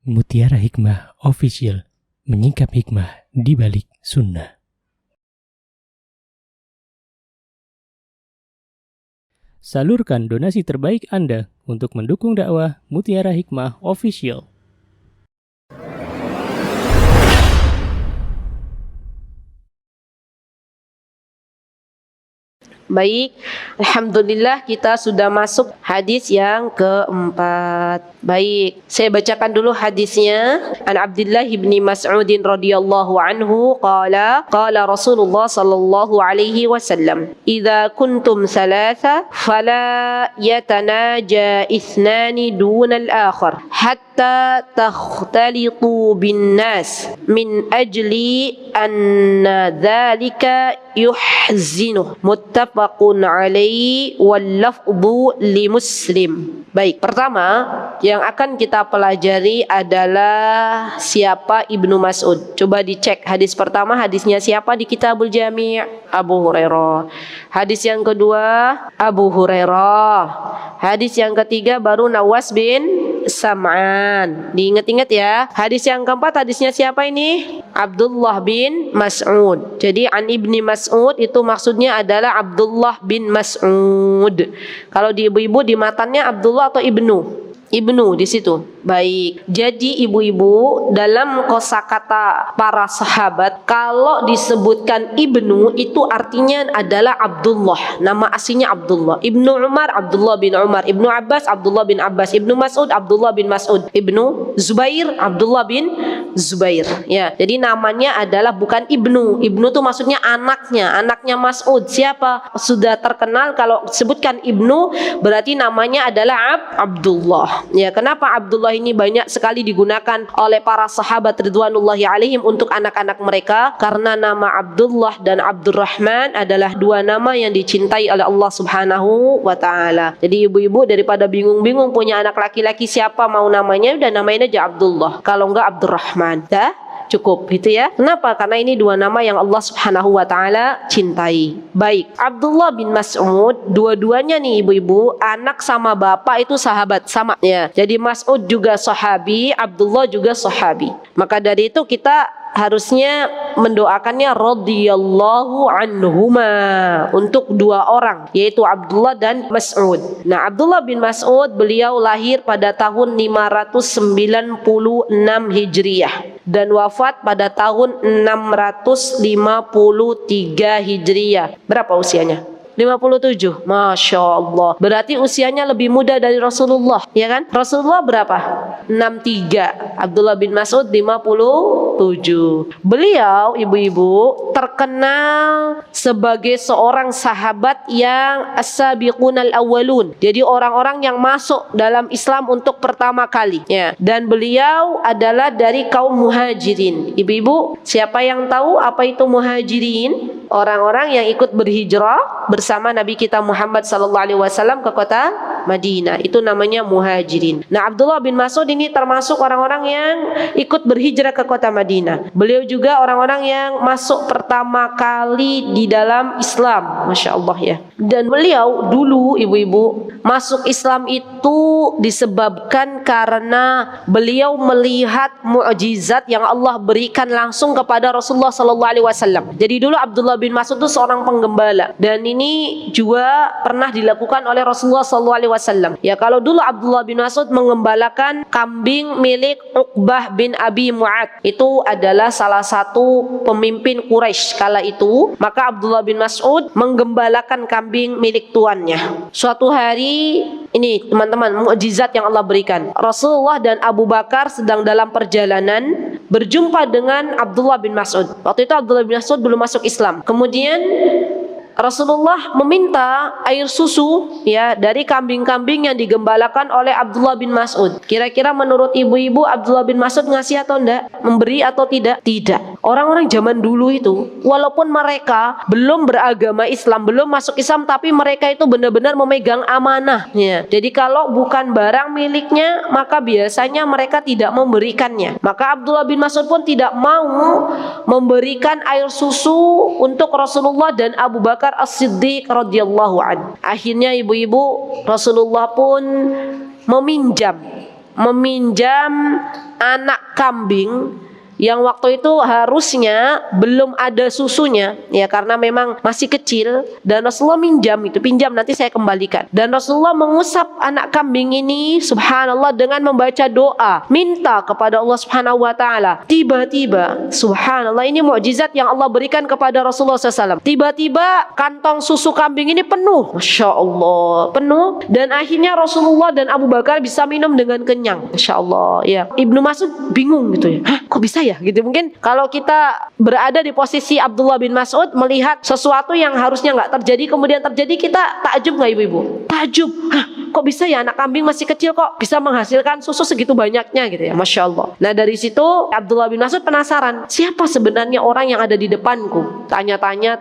Mutiara Hikmah Official, menyingkap hikmah di balik sunnah. Salurkan donasi terbaik Anda untuk mendukung dakwah Mutiara Hikmah Official. Baik, alhamdulillah kita sudah masuk hadis yang keempat. Baik, saya bacakan dulu hadisnya. An Abdullah bin Mas'ud radhiyallahu anhu qala Rasulullah sallallahu alaihi wasallam, "Idza kuntum thalatha fala yatanaja ithnani duna al-akhar hatta takhtalitu bin nas min ajli anna dhalika yuhzinuh." Muttafaqun alaihi wal lafdhu li Muslim. Baik, pertama yang akan kita pelajari adalah siapa Ibnu Mas'ud. Coba dicek hadis pertama, hadisnya siapa di Kitabul Jami'? Abu Hurairah. Hadis yang kedua Abu Hurairah. Hadis yang ketiga baru Nawas bin Sam'an. Diingat-ingat ya. Hadis yang keempat, hadisnya siapa ini? Abdullah bin Mas'ud. Jadi an Ibni Mas'ud itu maksudnya adalah Abdullah bin Mas'ud. Kalau di ibu-ibu di matannya Abdullah atau Ibnu? Ibnu di situ. Baik. Jadi ibu-ibu dalam kosakata para sahabat kalau disebutkan Ibnu itu artinya adalah Abdullah. Nama aslinya Abdullah. Ibnu Umar Abdullah bin Umar, Ibnu Abbas Abdullah bin Abbas, Ibnu Mas'ud Abdullah bin Mas'ud, Ibnu Zubair Abdullah bin Zubair. Ya. Jadi namanya adalah bukan Ibnu. Ibnu itu maksudnya anaknya Mas'ud. Siapa? Sudah terkenal kalau sebutkan Ibnu berarti namanya adalah Abdullah. Ya, kenapa Abdullah ini banyak sekali digunakan oleh para sahabat ridwanullahi alaihim untuk anak-anak mereka? Karena nama Abdullah dan Abdurrahman adalah dua nama yang dicintai oleh Allah Subhanahu wa taala. Jadi ibu-ibu daripada bingung-bingung punya anak laki-laki siapa mau namanya, udah namain aja Abdullah. Kalau enggak Abdurrahman. Dah cukup gitu ya. Kenapa? Karena ini dua nama yang Allah Subhanahu wa taala cintai. Baik, Abdullah bin Mas'ud, dua-duanya nih ibu-ibu, anak sama bapak itu sahabat sama ya. Jadi Mas'ud juga sahabi, Abdullah juga sahabi. Maka dari itu kita harusnya mendoakannya radhiyallahu anhuma untuk dua orang, yaitu Abdullah dan Mas'ud. Nah, Abdullah bin Mas'ud beliau lahir pada tahun 596 Hijriah dan wafat pada tahun 653 Hijriah. Berapa usianya? 57. Masya Allah. Berarti usianya lebih muda dari Rasulullah, ya kan? Rasulullah berapa? 63. Abdullah bin Mas'ud 57. Beliau ibu-ibu terkenal sebagai seorang sahabat yang as-sabiqunal awwalun. Jadi orang-orang yang masuk dalam Islam untuk pertama kali, ya. Dan beliau adalah dari kaum muhajirin. Ibu-ibu, siapa yang tahu apa itu muhajirin? Orang-orang yang ikut berhijrah bersama Nabi kita Muhammad sallallahu alaihi wasallam ke kota Madinah. Itu namanya muhajirin. Nah, Abdullah bin Mas'ud ini termasuk orang-orang yang ikut berhijrah ke kota Madinah. Beliau juga orang-orang yang masuk pertama kali di dalam Islam. Masya Allah ya. Dan beliau dulu ibu-ibu masuk Islam itu disebabkan karena beliau melihat mukjizat yang Allah berikan langsung kepada Rasulullah sallallahu alaihi wasallam. Jadi dulu Abdullah bin Mas'ud itu seorang penggembala, dan ini juga pernah dilakukan oleh Rasulullah SAW. Ya, kalau dulu Abdullah bin Mas'ud mengembalakan kambing milik Uqbah bin Abi Mu'ad, itu adalah salah satu pemimpin Quraisy kala itu, maka Abdullah bin Mas'ud menggembalakan kambing milik tuannya. Suatu hari ini teman-teman, mukjizat yang Allah berikan. Rasulullah dan Abu Bakar sedang dalam perjalanan berjumpa dengan Abdullah bin Mas'ud. Waktu itu Abdullah bin Mas'ud belum masuk Islam. Kemudian Rasulullah meminta air susu ya dari kambing-kambing yang digembalakan oleh Abdullah bin Mas'ud. Kira-kira menurut ibu-ibu Abdullah bin Mas'ud ngasih atau enggak? Memberi atau tidak? Tidak. Orang-orang zaman dulu itu walaupun mereka belum beragama Islam, belum masuk Islam, tapi mereka itu benar-benar memegang amanah ya. Jadi kalau bukan barang miliknya maka biasanya mereka tidak memberikannya. Maka Abdullah bin Mas'ud pun tidak mau memberikan air susu untuk Rasulullah dan Abu Bakar As-Siddiq radhiyallahu an. Akhirnya ibu-ibu Rasulullah pun meminjam meminjam anak kambing yang waktu itu harusnya belum ada susunya, ya karena memang masih kecil, dan Rasulullah pinjam nanti saya kembalikan. Dan Rasulullah mengusap anak kambing ini subhanallah dengan membaca doa, minta kepada Allah Subhanahu wa taala. Tiba-tiba subhanallah, ini mukjizat yang Allah berikan kepada Rasulullah SAW. Tiba-tiba kantong susu kambing ini penuh, Masya Allah, penuh, dan akhirnya Rasulullah dan Abu Bakar bisa minum dengan kenyang, Masya Allah. Ya, Ibnu Mas'ud bingung gitu ya, hah kok bisa ya gitu. Mungkin kalau kita berada di posisi Abdullah bin Mas'ud, melihat sesuatu yang harusnya nggak terjadi kemudian terjadi, kita takjub nggak ibu-ibu? Takjub, hah kok bisa ya anak kambing masih kecil kok bisa menghasilkan susu segitu banyaknya gitu ya, Masya Allah. Nah dari situ Abdullah bin Mas'ud penasaran, siapa sebenarnya orang yang ada di depanku? Tanya-tanya,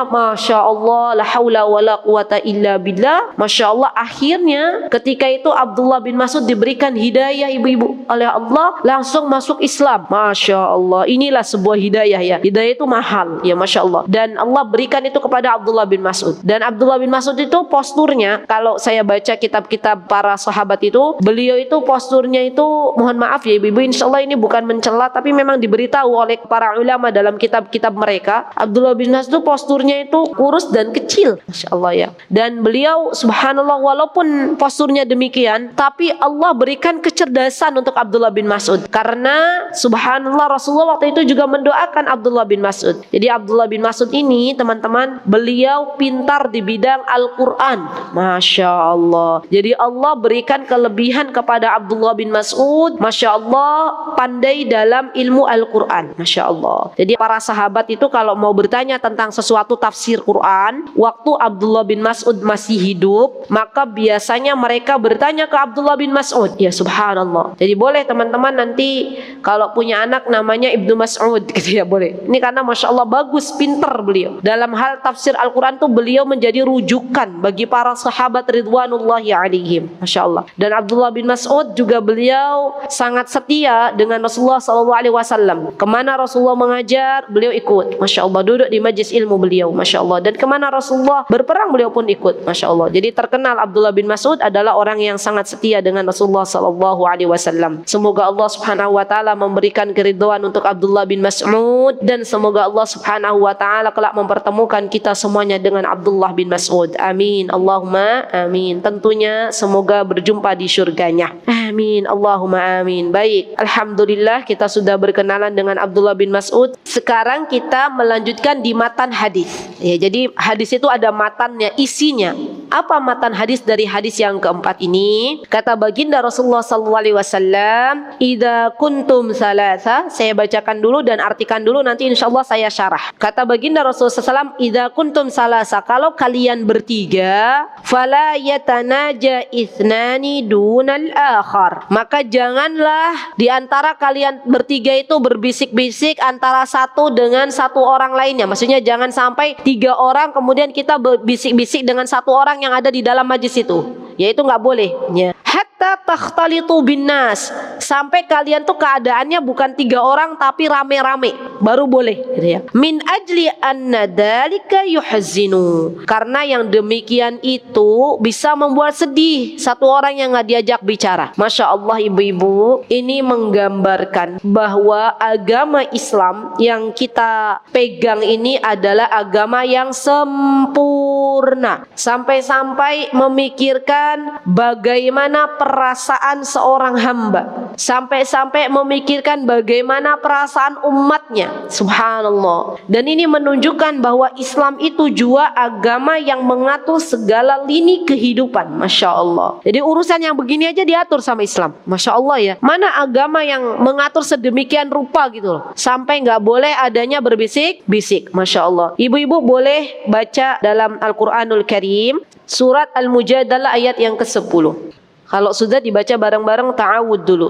Masya Allah, la haula wa la quwata illa billah. Masya Allah, akhirnya ketika itu Abdullah bin Mas'ud diberikan hidayah ibu-ibu oleh Allah, langsung masuk Islam. Masya Allah, inilah sebuah hidayah ya. Hidayah itu mahal ya, Masya Allah. Dan Allah berikan itu kepada Abdullah bin Mas'ud. Dan Abdullah bin Mas'ud itu posturnya, kalau saya baca kitab-kitab para sahabat itu, beliau itu posturnya itu, mohon maaf ya ibu-ibu, insya Allah ini bukan mencela, tapi memang diberitahu oleh para ulama dalam kitab-kitab mereka, Abdullah bin Mas'ud itu posturnya itu kurus dan kecil, Masya Allah ya. Dan beliau subhanallah, walaupun posturnya demikian, tapi Allah berikan kecerdasan untuk Abdullah bin Mas'ud. Karena subhanallah Rasulullah waktu itu juga mendoakan Abdullah bin Mas'ud. Jadi Abdullah bin Mas'ud ini teman-teman, beliau pintar di bidang Al-Quran, Masya Allah. Jadi Allah berikan kelebihan kepada Abdullah bin Mas'ud, Masya Allah, pandai dalam ilmu Al-Quran, Masya Allah. Jadi para sahabat itu kalau mau bertanya tentang sesuatu tafsir Quran, waktu Abdullah bin Mas'ud masih hidup, maka biasanya mereka bertanya ke Abdullah bin Mas'ud. Ya subhanallah. Jadi boleh teman-teman nanti kalau punya anak namanya Ibnu Mas'ud gitu ya, boleh. Ini karena Masya Allah bagus, pintar beliau. Dalam hal tafsir Al-Quran tuh beliau menjadi rujukan bagi para sahabat ridwanullahi alaihim, Masya Allah. Dan Abdullah bin Mas'ud juga beliau sangat setia dengan Rasulullah SAW. Kemana Rasulullah mengajar, beliau ikut, Masya Allah. Duduk di majlis ilmu beliau, Masya Allah. Dan kemana Rasulullah berperang, beliau pun ikut, Masya Allah. Jadi terkenal Abdullah bin Mas'ud adalah orang yang sangat setia dengan Rasulullah SAW. Semoga Allah Subhanahu wa taala memberikan keridhaan untuk Abdullah bin Mas'ud, dan semoga Allah Subhanahu wa taala kelak mempertemukan kita semuanya dengan Abdullah bin Mas'ud. Amin, Allahumma amin. Tentunya semoga berjumpa di surganya. Amin, Allahumma amin. Baik, alhamdulillah kita sudah berkenalan dengan Abdullah bin Mas'ud. Sekarang kita melanjutkan di matan hadis. Ya, jadi hadis itu ada matannya, isinya. Apa matan hadis dari hadis yang keempat ini? Kata baginda Rasulullah SAW, "Idza kuntum salasa." Saya bacakan dulu dan artikan dulu, nanti insyaallah saya syarah. Kata baginda Rasulullah SAW, "Idza kuntum salasa." Kalau kalian bertiga, fala yatanaja ithnani dunal akhar. Maka janganlah di antara kalian bertiga itu berbisik-bisik antara satu dengan satu orang lainnya. Maksudnya jangan sampai 3 orang kemudian kita berbisik-bisik dengan satu orang yang ada di dalam majlis itu. Yaitu nggak boleh. Ya. Hatta takhtalitu binnas, sampai kalian tuh keadaannya bukan 3 orang tapi rame-rame, baru boleh gitu ya. Min ajli anna dzalika yuhzinu, karena yang demikian itu bisa membuat sedih satu orang yang nggak diajak bicara. Masya Allah ibu-ibu, ini menggambarkan bahwa agama Islam yang kita pegang ini adalah agama yang sempurna, sampai-sampai memikirkan bagaimana perasaan seorang hamba, sampai-sampai memikirkan bagaimana perasaan umatnya. Subhanallah. Dan ini menunjukkan bahwa Islam itu juga agama yang mengatur segala lini kehidupan. Masya Allah. Jadi urusan yang begini aja diatur sama Islam. Masya Allah ya. Mana agama yang mengatur sedemikian rupa gitu loh, sampai nggak boleh adanya berbisik-bisik. Masya Allah. Ibu-ibu boleh baca dalam Al-Quranul Karim surat Al-Mujadalah ayat yang ke-10. Kalau sudah dibaca bareng-bareng, ta'awud dulu.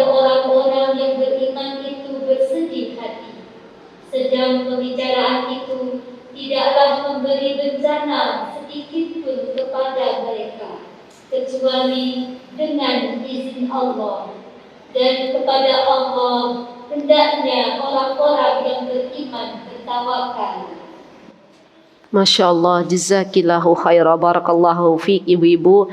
orang-orang yang beriman itu bersedih hati, sedang pembicaraan itu tidaklah memberi bencana sedikit pun kepada mereka, kecuali dengan izin Allah. Dan kepada Allah hendaknya orang-orang yang beriman bertawakal. Masya Allah, jazakillahu khairah, barakallahu fiik ibu-ibu.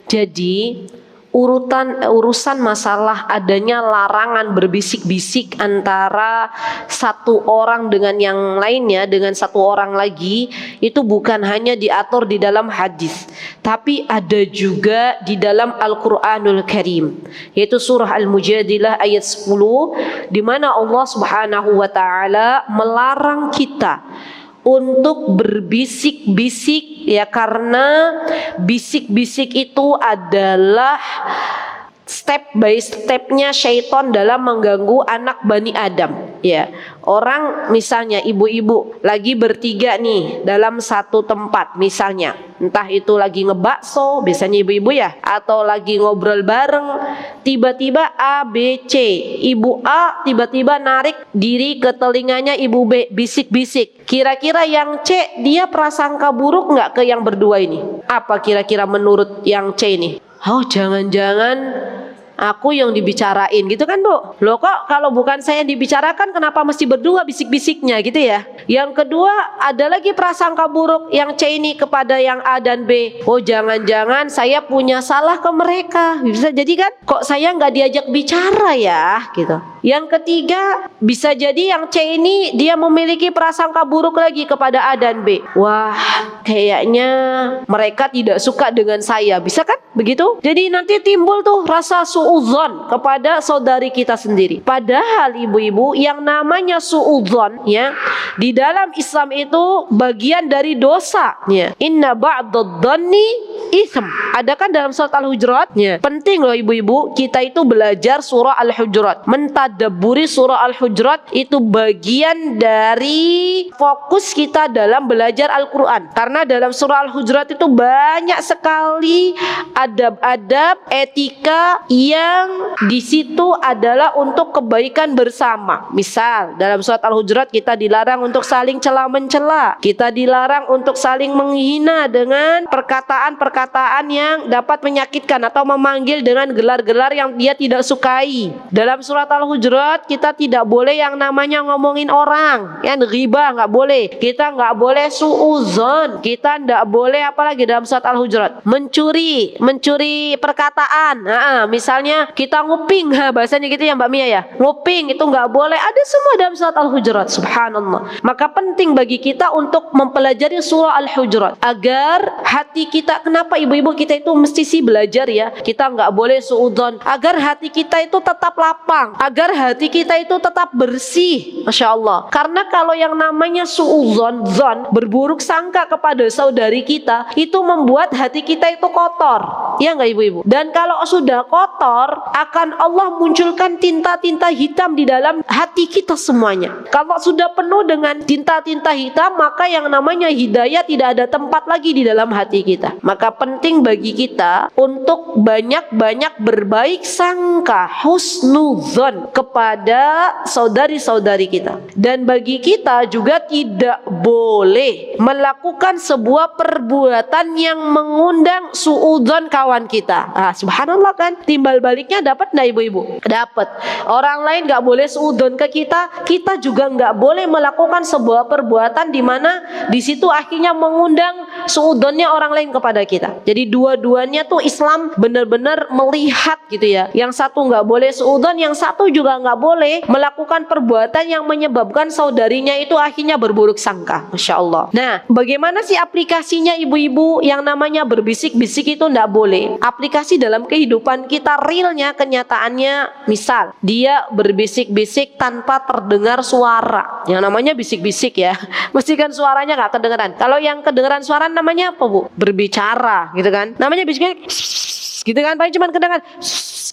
Jadi urusan masalah adanya larangan berbisik-bisik antara satu orang dengan yang lainnya, dengan satu orang lagi, itu bukan hanya diatur di dalam hadis, tapi ada juga di dalam Al-Quranul Karim, yaitu surah Al-Mujadilah ayat 10, di mana Allah Subhanahu wa taala melarang kita untuk berbisik-bisik, ya, karena bisik-bisik itu adalah step by stepnya syaitan dalam mengganggu anak Bani Adam, ya. Orang misalnya ibu-ibu lagi bertiga nih dalam satu tempat, misalnya entah itu lagi ngebakso, biasanya ibu-ibu ya, atau lagi ngobrol bareng, tiba-tiba A, B, C, ibu A tiba-tiba narik diri ke telinganya ibu B, bisik-bisik. Kira-kira yang C dia prasangka buruk nggak ke yang berdua ini? Apa kira-kira menurut yang C ini? Oh, jangan-jangan aku yang dibicarain gitu kan, Bu? Loh, kok kalau bukan saya yang dibicarakan kenapa mesti berdua bisik-bisiknya gitu ya? Yang kedua, ada lagi prasangka buruk yang C ini kepada yang A dan B. Oh, jangan-jangan saya punya salah ke mereka. Bisa jadi kan? Kok saya nggak diajak bicara ya? Gitu. Yang ketiga, bisa jadi yang C ini dia memiliki prasangka buruk lagi kepada A dan B. Wah, kayaknya mereka tidak suka dengan saya. Bisa kan? Begitu? Jadi nanti timbul tuh rasa suudzon kepada saudari kita sendiri. Padahal ibu-ibu, yang namanya suudzon, ya, di dalam Islam itu bagian dari dosa, ya. Inna ba'dadh-dhanni itsm. Ada kan dalam surat Al-Hujurat, ya. Penting loh ibu-ibu, kita itu belajar surah Al-Hujurat, mentadabburi surah Al-Hujurat, itu bagian dari fokus kita dalam belajar Al-Quran. Karena dalam surah Al-Hujurat itu banyak sekali adab-adab, etika yang di situ adalah untuk kebaikan bersama. Misal dalam surat Al-Hujurat kita dilarang untuk saling cela-mencela, kita dilarang untuk saling menghina dengan perkataan-perkataan yang dapat menyakitkan atau memanggil dengan gelar-gelar yang dia tidak sukai. Dalam surat Al-Hujurat kita tidak boleh yang namanya ngomongin orang, ya, ghibah nggak boleh, kita nggak boleh suudzon, kita nggak boleh apalagi dalam surat Al-Hujurat mencuri perkataan. Misalnya kita nguping, bahasanya gitu ya Mbak Mia ya, nguping itu nggak boleh. Ada semua dalam surat Al-Hujurat. Subhanallah. Maka penting bagi kita untuk mempelajari surah Al-Hujurat agar hati kita, kenapa ibu-ibu kita itu mesti sih belajar ya, kita nggak boleh suudzon, agar hati kita itu tetap lapang, agar hati kita itu tetap bersih. Masya Allah. Karena kalau yang namanya suudzon, zon, berburuk sangka kepada saudari kita, itu membuat hati kita itu kotor, ya nggak ibu-ibu? Dan kalau sudah kotor, akan Allah munculkan tinta-tinta hitam di dalam hati kita semuanya. Kalau sudah penuh dengan tinta-tinta hitam, maka yang namanya hidayah tidak ada tempat lagi di dalam hati kita. Maka penting bagi kita untuk banyak-banyak berbaik sangka, husnudzon kepada saudari-saudari kita. Dan bagi kita juga tidak boleh melakukan sebuah perbuatan yang mengundang suudzon kawan kita. Subhanallah kan, timbal baliknya dapat nggak ibu-ibu? Dapat. Orang lain nggak boleh suudzon ke kita, kita juga nggak boleh melakukan sebuah perbuatan di mana di situ akhirnya mengundang suudzonnya orang lain kepada kita. Jadi dua-duanya tuh Islam benar-benar melihat gitu ya. Yang satu nggak boleh suudzon, yang satu juga nggak boleh melakukan perbuatan yang menyebabkan saudarinya itu akhirnya berburuk sangka. Masya Allah. Nah, bagaimana sih aplikasinya ibu-ibu? Yang namanya berbisik-bisik itu nggak boleh. Aplikasi dalam kehidupan kita realnya, kenyataannya, misal dia berbisik-bisik tanpa terdengar suara, yang namanya bisik-bisik ya, mesti kan suaranya nggak kedengeran. Kalau yang kedengeran suara namanya apa Bu? Berbicara gitu kan, namanya bisik gitu kan, paling cuma kedengeran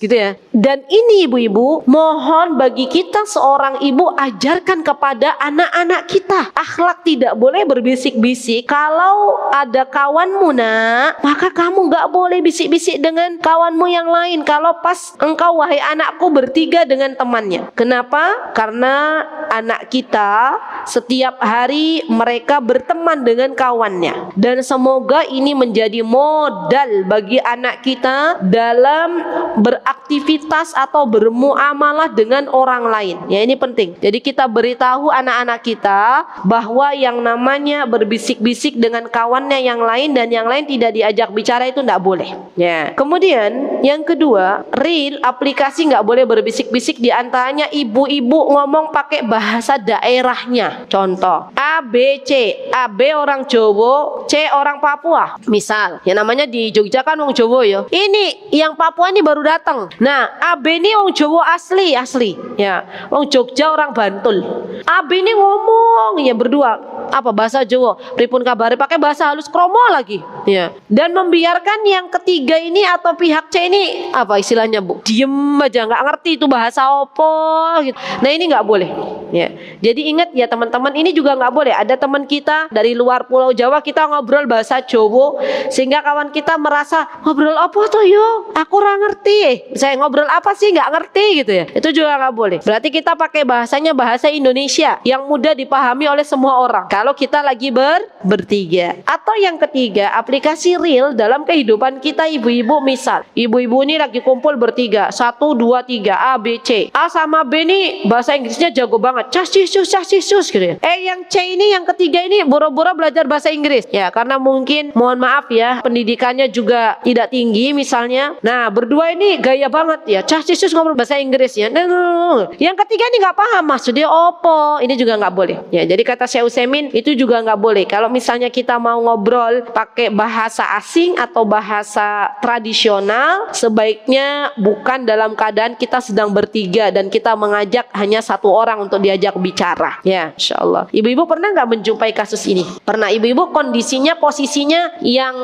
gitu ya. Dan ini ibu-ibu, mohon bagi kita seorang ibu ajarkan kepada anak-anak kita. Akhlak tidak boleh berbisik-bisik. Kalau ada kawanmu nak, maka kamu gak boleh bisik-bisik dengan kawanmu yang lain. Kalau pas engkau wahai anakku bertiga dengan temannya. Kenapa? Karena anak kita setiap hari mereka berteman dengan kawannya. Dan semoga ini menjadi modal bagi anak kita dalam beraktivitas atau bermuamalah dengan orang lain. Ya, ini penting. Jadi kita beritahu anak-anak kita bahwa yang namanya berbisik-bisik dengan kawannya yang lain dan yang lain tidak diajak bicara itu tidak boleh. Ya. Kemudian yang kedua, real aplikasi nggak boleh berbisik-bisik, di antaranya ibu-ibu ngomong pakai bahasa daerahnya. Contoh A B C, A B orang Jawa, C orang Papua. Misal, yang namanya di Jogja kan orang Jawa ya. Ini yang Papua ini baru datang. Nah, A B ini orang Jawa asli. Ya, orang Jogja orang Bantul. A B ini ngomong ya berdua apa bahasa Jawa. Pripun kabare pakai bahasa halus kromo lagi. Ya. Dan membiarkan yang ketiga ini atau pihak C ini apa istilahnya Bu? Diem aja, nggak ngerti itu bahasa opo gitu. Nah, ini nggak boleh. Ya. Jadi ingat ya teman-teman, ini juga nggak boleh. Ada teman kita dari luar Pulau Jawa, kita ngobrol bahasa Jawa sehingga kawan kita merasa ngobrol apa tuh yo? Aku ora ngerti. Saya ngobrol apa sih nggak ngerti gitu ya. Itu juga nggak boleh. Berarti kita pakai bahasanya bahasa Indonesia yang mudah dipahami oleh semua orang. Kalau kita lagi bertiga. Atau yang ketiga, aplikasi real dalam kehidupan kita ibu-ibu. Misal, ibu-ibu ini lagi kumpul bertiga. 1, 2, 3, A, B, C. A sama B ini bahasa Inggrisnya jago banget. Casisus gitu ya. Yang C ini, yang ketiga ini boro-boro belajar bahasa Inggris. Ya, karena mungkin, mohon maaf ya, pendidikannya juga tidak tinggi misalnya. Nah, berdua ini gaya banget ya. Casisus ngomong bahasa Inggris ya. Yang ketiga ini nggak paham maksudnya opo. Ini juga nggak boleh. Ya, jadi kata Syekh Utsaimin itu juga nggak boleh. Kalau misalnya kita mau ngobrol pakai bahasa asing atau bahasa tradisional, sebaiknya bukan dalam keadaan kita sedang bertiga dan kita mengajak hanya satu orang untuk diajak bicara. Ya, insyaallah. Ibu-ibu pernah nggak menjumpai kasus ini? Pernah. Ibu-ibu kondisinya, posisinya yang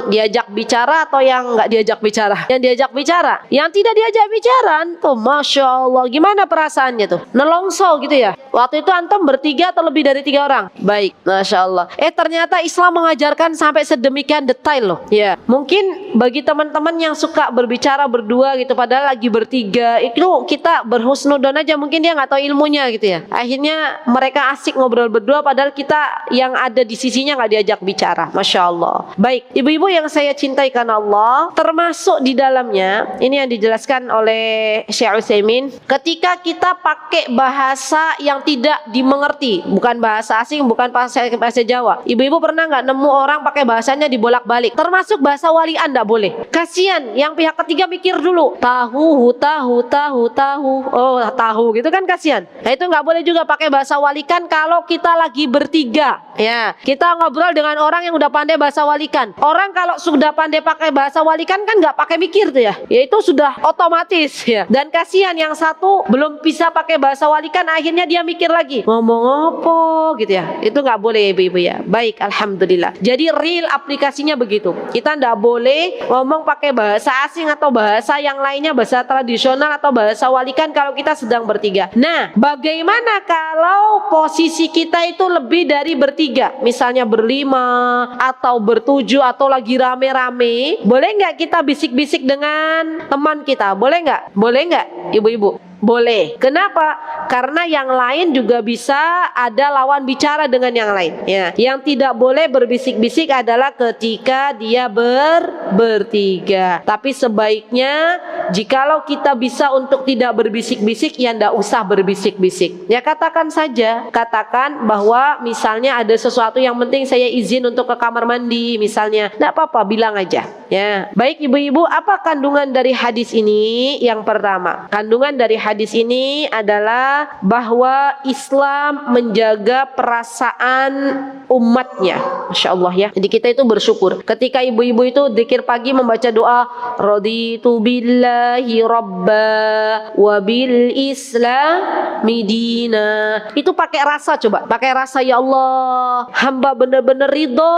diajak bicara atau yang nggak diajak bicara? Yang diajak bicara. Yang tidak diajak bicara, tuh, masya Allah, gimana perasaannya tuh? Nelongso gitu ya. Waktu itu antum bertiga atau lebih dari 3 orang? Baik, masya Allah. Ternyata Islam mengajarkan sampai sedemikian detail loh. Ya, mungkin bagi teman-teman yang suka berbicara berdua gitu, padahal lagi bertiga, itu kita berhusnudon aja, mungkin dia nggak tahu ilmunya gitu ya. Akhirnya mereka asik ngobrol berdua, padahal kita yang ada di sisinya nggak diajak bicara. Masya Allah. Baik, ibu-ibu yang saya cintai karena Allah, termasuk di dalamnya ini yang dijelaskan oleh Syekh Utsaimin, ketika kita pakai bahasa yang tidak dimengerti, bukan bahasa asing, bukan bahasa Jawa. Ibu-ibu pernah nggak nemu orang pakai bahasanya dibolak-balik? Termasuk bahasa walian nggak boleh. Kasian yang pihak ketiga mikir dulu. Tahu. Oh, tahu gitu kan, kasian. Nah, itu nggak boleh juga pakai bahasa walikan kalau kita lagi bertiga. Ya, kita ngobrol dengan orang yang udah pandai bahasa walikan. Orang kalau sudah pandai pakai bahasa walikan kan nggak pakai mikir tuh ya. Ya itu sudah otomatis ya. Dan kasihan yang satu belum bisa pakai bahasa walikan, akhirnya dia mikir lagi. Ngomong apa gitu ya. Itu nggak boleh ibu-ibu ya. Baik, alhamdulillah. Jadi real aplikasinya begitu. Kita nggak boleh ngomong pakai bahasa asing atau bahasa yang lainnya, bahasa tradisional atau bahasa walikan kalau kita sedang bertiga. Nah, bagaimana kalau posisi kita itu lebih dari bertiga? Misalnya berlima atau bertujuh atau lagi rame-rame. Boleh nggak kita bisik-bisik dengan teman kita? Boleh nggak? Boleh nggak, ibu-ibu? Boleh. Kenapa? Karena yang lain juga bisa ada lawan bicara dengan yang lain. Ya. Yang tidak boleh berbisik-bisik adalah ketika dia bertiga. Tapi sebaiknya jikalau kita bisa untuk tidak berbisik-bisik, ya ndak usah berbisik-bisik. Ya katakan saja, katakan bahwa misalnya ada sesuatu yang penting, saya izin untuk ke kamar mandi misalnya. Ndak apa-apa, bilang aja. Ya. Baik ibu-ibu, apa kandungan dari hadis ini? Yang pertama, kandungan dari hadis ini adalah bahwa Islam menjaga perasaan umatnya. Masya Allah ya. Jadi kita itu bersyukur. Ketika ibu-ibu itu dzikir pagi membaca doa raditu billahi rabba wa bil islami dina. Itu pakai rasa, coba. Pakai rasa, ya Allah, hamba benar-benar ridho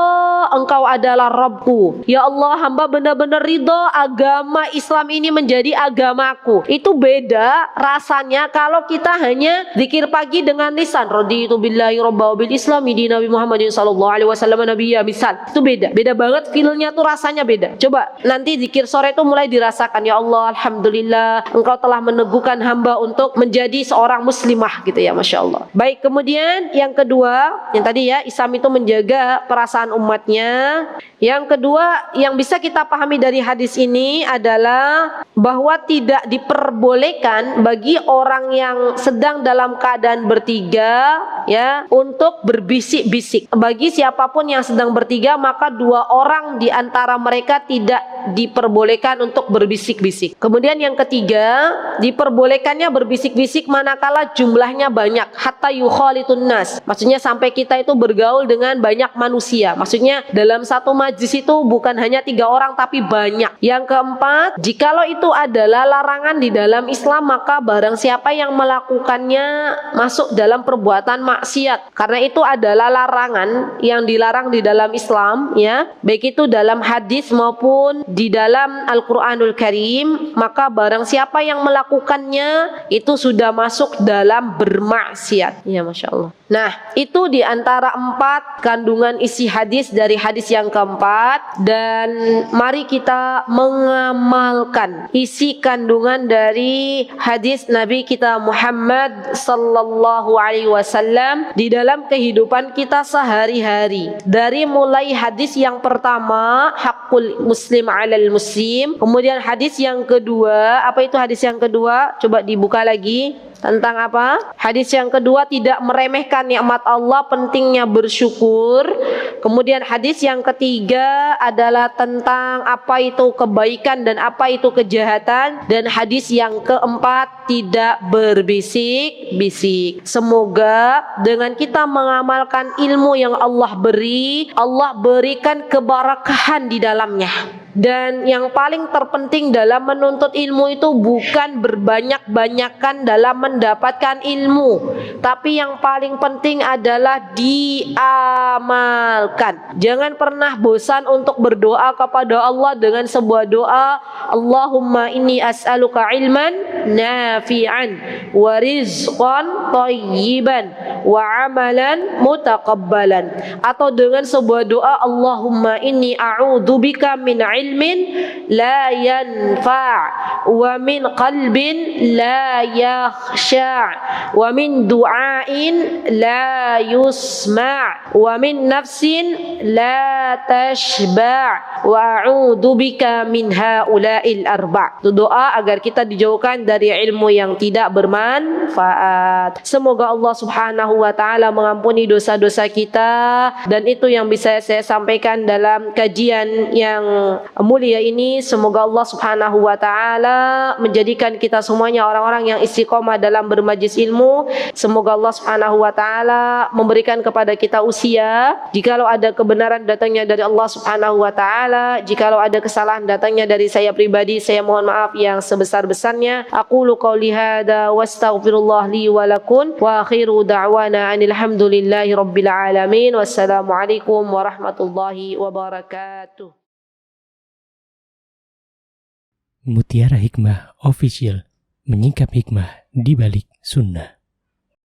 Engkau adalah Rabbku. Ya Allah, hamba hamba benar-benar ridho agama Islam ini menjadi agamaku. Itu beda rasanya kalau kita hanya zikir pagi dengan lisan, raditu billahi robba wa bil islami dina Nabi Muhammadin sallallahu alaihi wasallam nabiyya, misal. Itu beda banget, feelnya tuh rasanya beda. Coba nanti zikir sore itu mulai dirasakan, ya Allah alhamdulillah engkau telah meneguhkan hamba untuk menjadi seorang muslimah gitu ya, Masya Allah. Baik, kemudian yang kedua, yang tadi ya, Islam itu menjaga perasaan umatnya. Yang kedua yang bisa kita pahami dari hadis ini adalah bahwa tidak diperbolehkan bagi orang yang sedang dalam keadaan bertiga ya untuk berbisik-bisik. Bagi siapapun yang sedang bertiga, maka dua orang di antara mereka tidak diperbolehkan untuk berbisik-bisik. Kemudian yang ketiga, diperbolehkannya berbisik-bisik manakala jumlahnya banyak, hatta yukhalitun nas. Maksudnya sampai kita itu bergaul dengan banyak manusia. Maksudnya dalam satu majlis itu bukan hanya 3 orang tapi banyak. Yang keempat, jikalau itu adalah larangan di dalam Islam, maka barang siapa yang melakukannya masuk dalam perbuatan maksiat. Karena itu adalah larangan yang dilarang di dalam Islam ya, baik itu dalam hadis maupun di dalam Al-Qur'anul Karim, maka barang siapa yang melakukannya itu sudah masuk dalam bermaksiat. Ya, Masya Allah. Nah, itu di antara 4 kandungan isi hadis dari hadis yang keempat. Dan mari kita mengamalkan isi kandungan dari hadis Nabi kita Muhammad sallallahu alaihi wasallam di dalam kehidupan kita sehari-hari. Dari mulai hadis yang pertama, hakul muslim alal muslim. Kemudian hadis yang kedua, apa itu hadis yang kedua? Coba dibuka lagi. Tentang apa? Hadis yang kedua, tidak meremehkan nikmat Allah, pentingnya bersyukur. Kemudian hadis yang ketiga adalah tentang apa itu kebaikan dan apa itu kejahatan. Dan hadis yang keempat, tidak berbisik-bisik. Semoga dengan kita mengamalkan ilmu yang Allah beri, Allah berikan keberkahan di dalamnya. Dan yang paling terpenting dalam menuntut ilmu itu bukan berbanyak-banyakan dalam mendapatkan ilmu, tapi yang paling penting adalah diamalkan. Jangan pernah bosan untuk berdoa kepada Allah dengan sebuah doa, Allahumma inni as'aluka ilman nafi'an wa rizqan thayyiban wa amalan mutaqabbalan. Atau dengan sebuah doa, Allahumma inni a'udzubika min ilmin la yanfa' wa min qalbin la yakhsha' wa min du'ain la yusma' wa min nafsin la tashba' wa a'udzubika min haula'il arba'. Itu doa agar kita dijauhkan dari ilmu yang tidak bermanfaat. Semoga Allah Subhanahu wa taala mengampuni dosa-dosa kita, dan itu yang bisa saya sampaikan dalam kajian yang mulia ini. Semoga Allah Subhanahu wa taala menjadikan kita semuanya orang-orang yang istiqomah dalam bermajlis ilmu. Semoga Allah Subhanahu wa taala memberikan kepada kita usia. Jikalau ada kebenaran datangnya dari Allah Subhanahu wa taala, jikalau ada kesalahan datangnya dari saya pribadi, saya mohon maaf yang sebesar-besarnya. Aqulu qouli hadza wastaghfirullah li wa lakum wa akhiru da'wana anil hamdulillahi rabbil alamin. Wassalamualaikum warahmatullahi wabarakatuh. Mutiara Hikmah Official, menyingkap hikmah di balik sunnah.